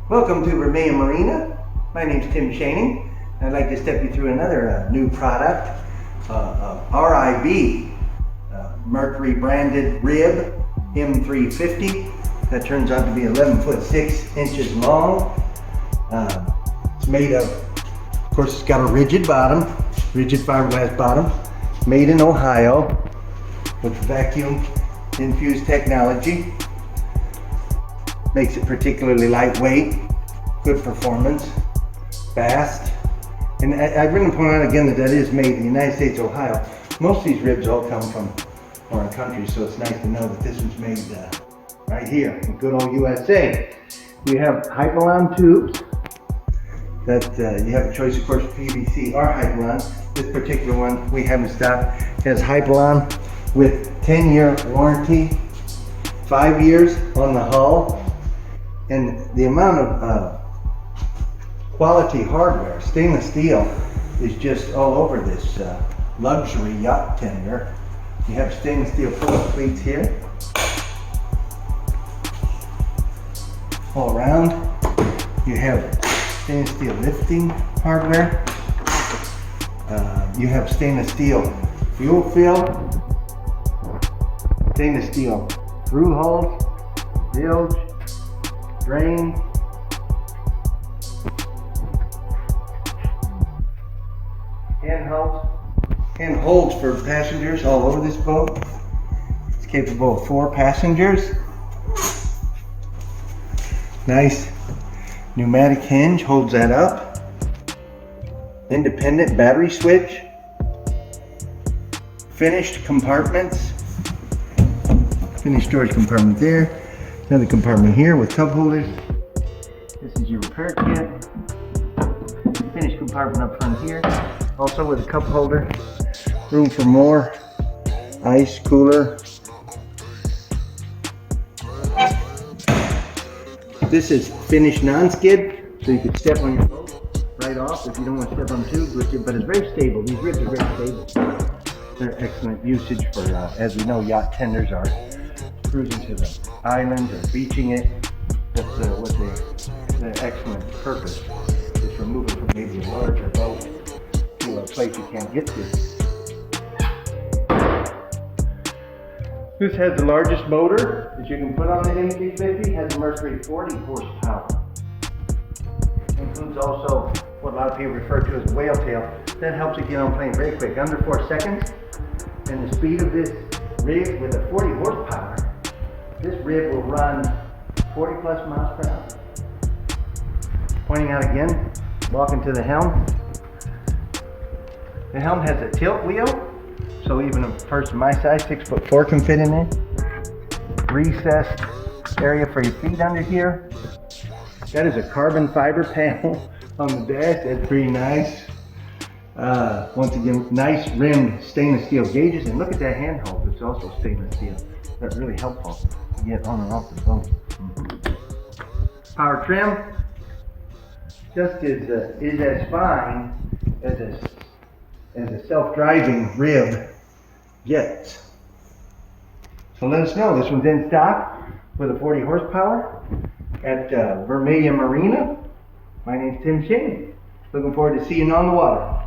Welcome to Vermilion Marina. My name's Tim Shaning. I'd like to step you through another new product, RIB, Mercury branded rib, M350. That turns out to be 11 foot 6 inches long. It's made of course, it's got a rigid bottom, rigid fiberglass bottom, made in Ohio with vacuum infused technology. Makes it particularly lightweight, good performance, fast. And I really point out again that is made in the United States, Ohio. Most of these ribs all come from foreign countries, so it's nice to know that this was made right here in good old USA. We have Hypalon tubes that you have a choice, of course, PVC or Hypalon. This particular one we have in stock has Hypalon with 10-year warranty, 5 years on the hull. And the amount of quality hardware, stainless steel, is just all over this luxury yacht tender. You have stainless steel pull-up cleats here, all around. You have stainless steel lifting hardware. You have stainless steel fuel fill, stainless steel through hulls, bilge, drain, and holds for passengers all over this boat. It's capable of 4 passengers. Nice pneumatic hinge holds that up. Independent battery switch. Finished compartments. Finished storage compartment there. Another compartment here with cup holders. This is your repair kit. Finished compartment up front here. Also with a cup holder. Room for more ice cooler. This is finished non-skid, so you can step on your boat right off if you don't want to step on tubes with you, but it's very stable. These ribs are very stable. They're excellent usage for, as we know, yacht tenders are cruising to the islands or beaching it. That's what their excellent purpose is, for moving from maybe a larger boat to a place you can't get to. This has the largest motor that you can put on an M350. Has a Mercury 40 horsepower. Includes also what a lot of people refer to as whale tail. That helps it get on plane very quick, under 4 seconds. And the speed of this rig with a 40 horsepower, this rib will run 40 plus miles per hour. Pointing out again, walking to the helm. The helm has a tilt wheel, so even a person my size, 6'4", can fit in there. Recessed area for your feet under here. That is a carbon fiber panel on the dash. That's pretty nice. Once again, nice rimmed stainless steel gauges, and look at that handhold. It's also stainless steel. That's really helpful to get on and off the boat. Power trim just is as fine as a self-driving rib gets. So let us know. This one's in stock with a 40 horsepower at Vermilion Marina. My name's Tim Shaning. Looking forward to seeing you on the water.